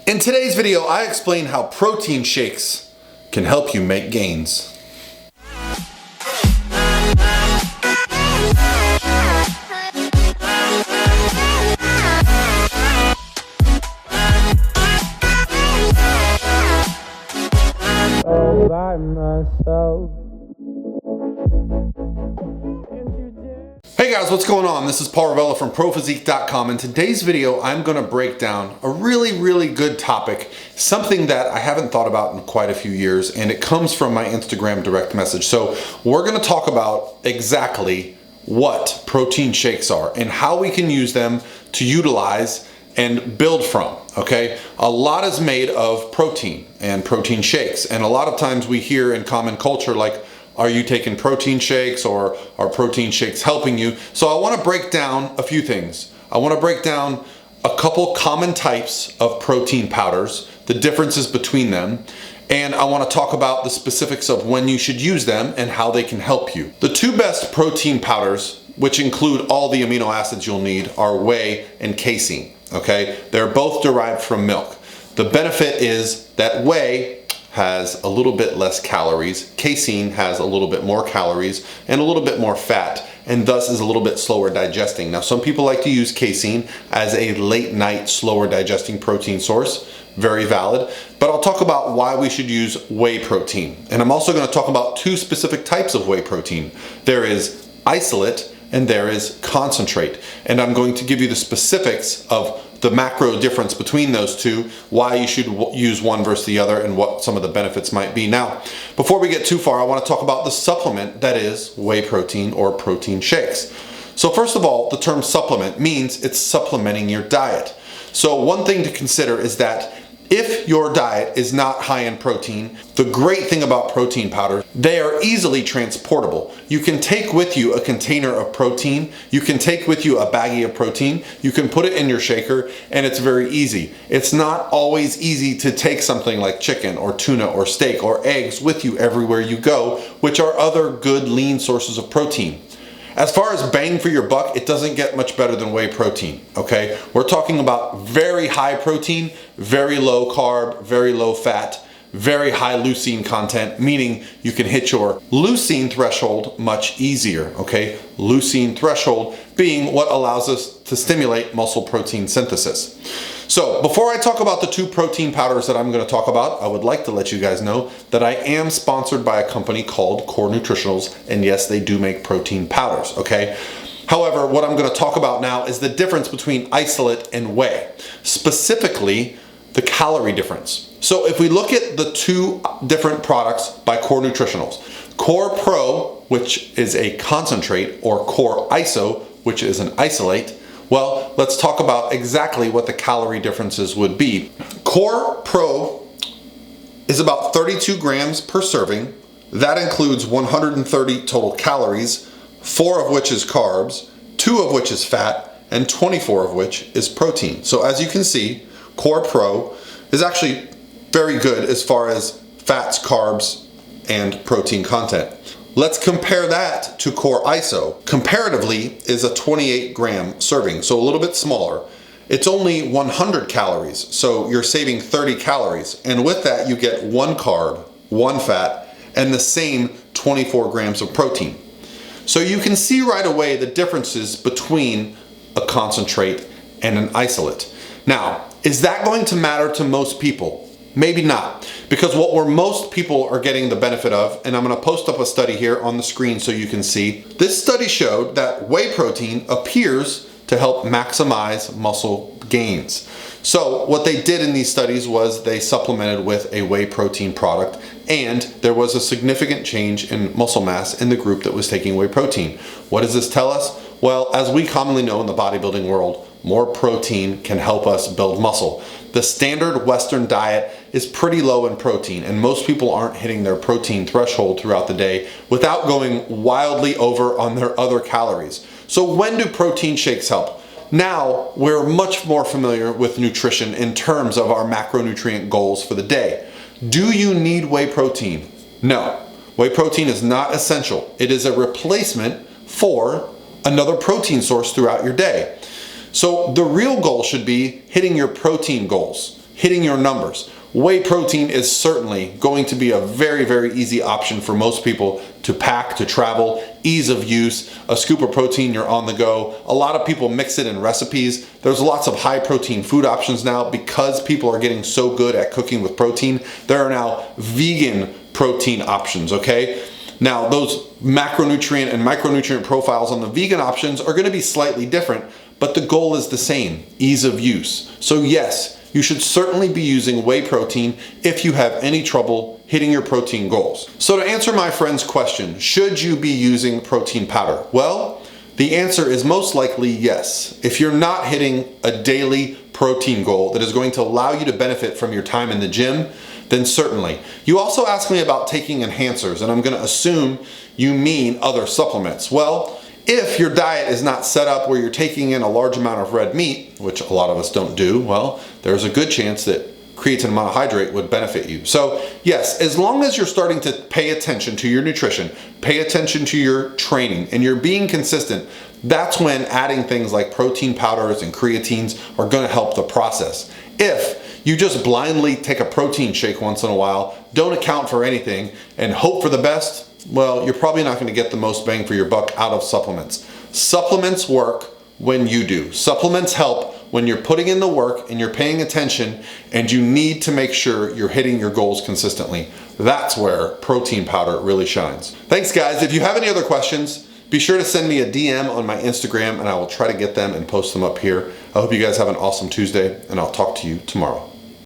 In today's video, I explain how protein shakes can help you make gains. All by myself. Hey guys, what's going on? This is Paul Ravella from ProPhysique.com. In today's video, I'm going to break down a really good topic, something that I haven't thought about in quite a few years, and it comes from my Instagram direct message. So we're going to talk about exactly what protein shakes are and how we can use them to utilize and build from, okay? A lot is made of protein and protein shakes, and a lot of times we hear in common culture like, are you taking protein shakes, or are protein shakes helping you? So I want to break down a few things. I want to break down a couple common types of protein powders, the differences between them, and I want to talk about the specifics of when you should use them and how they can help you. The two best protein powders, which include all the amino acids you'll need, are whey and casein, okay? They're both derived from milk. The benefit is that whey has a little bit less calories, casein has a little bit more calories and a little bit more fat, and thus is a little bit slower digesting. Now, some people like to use casein as a late night slower digesting protein source, very valid, but I'll talk about why we should use whey protein. And I'm also going to talk about two specific types of whey protein. There is isolate and there is concentrate, and I'm going to give you the specifics of the macro difference between those two, why you should use one versus the other, and what some of the benefits might be. Now, before we get too far, I want to talk about the supplement that is whey protein or protein shakes. So first of all, the term supplement means it's supplementing your diet. So one thing to consider is that if your diet is not high in protein, the great thing about protein powders, they are easily transportable. You can take with you a container of protein, you can take with you a baggie of protein, you can put it in your shaker, and it's very easy. It's not always easy to take something like chicken or tuna or steak or eggs with you everywhere you go, which are other good lean sources of protein. As far as bang for your buck, it doesn't get much better than whey protein, okay? We're talking about very high protein, very low carb, very low fat, very high leucine content, meaning you can hit your leucine threshold much easier, okay? Leucine threshold being what allows us to stimulate muscle protein synthesis. So before I talk about the two protein powders that I'm going to talk about, I would like to let you guys know that I am sponsored by a company called Core Nutritionals, and yes, they do make protein powders, okay? However, what I'm going to talk about now is the difference between isolate and whey, specifically the calorie difference. So if we look at the two different products by Core Nutritionals, Core Pro, which is a concentrate, or Core Iso, which is an isolate, well, let's talk about exactly what the calorie differences would be. Core Pro is about 32 grams per serving. That includes 130 total calories, 4 of which is carbs, 2 of which is fat, and 24 of which is protein. So as you can see, Core Pro is actually very good as far as fats, carbs, and protein content. Let's compare that to Core Iso. Comparatively is a 28 gram serving, so a little bit smaller. It's only 100 calories, so you're saving 30 calories. And with that, you get 1 carb, 1 fat, and the same 24 grams of protein. So you can see right away the differences between a concentrate and an isolate. Now, is that going to matter to most people? Maybe not, because what most people are getting the benefit of, and I'm going to post up a study here on the screen so you can see, this study showed that whey protein appears to help maximize muscle gains. So what they did in these studies was they supplemented with a whey protein product, and there was a significant change in muscle mass in the group that was taking whey protein. What does this tell us? Well, as we commonly know in the bodybuilding world, more protein can help us build muscle. The standard Western diet is pretty low in protein, and most people aren't hitting their protein threshold throughout the day without going wildly over on their other calories. So when do protein shakes help? Now we're much more familiar with nutrition in terms of our macronutrient goals for the day. Do you need whey protein? No. Whey protein is not essential. It is a replacement for another protein source throughout your day. So the real goal should be hitting your protein goals, hitting your numbers. Whey protein is certainly going to be a very, very easy option for most people to pack, to travel, ease of use. A scoop of protein, you're on the go. A lot of people mix it in recipes. There's lots of high protein food options now because people are getting so good at cooking with protein. There are now vegan protein options, okay? Now, those macronutrient and micronutrient profiles on the vegan options are gonna be slightly different, but the goal is the same, ease of use. So yes, you should certainly be using whey protein if you have any trouble hitting your protein goals. So to answer my friend's question, should you be using protein powder? Well, the answer is most likely yes. If you're not hitting a daily protein goal that is going to allow you to benefit from your time in the gym, then certainly. You also asked me about taking enhancers, and I'm gonna assume you mean other supplements. Well, if your diet is not set up where you're taking in a large amount of red meat, which a lot of us don't do, well, there's a good chance that creatine monohydrate would benefit you. So yes, as long as you're starting to pay attention to your nutrition, pay attention to your training, and you're being consistent, that's when adding things like protein powders and creatines are gonna help the process. If you just blindly take a protein shake once in a while, don't account for anything, and hope for the best, well, you're probably not gonna get the most bang for your buck out of supplements. Supplements work when you do. Supplements help when you're putting in the work and you're paying attention, and you need to make sure you're hitting your goals consistently. That's where protein powder really shines. Thanks guys. If you have any other questions, be sure to send me a DM on my Instagram and I will try to get them and post them up here. I hope you guys have an awesome Tuesday, and I'll talk to you tomorrow.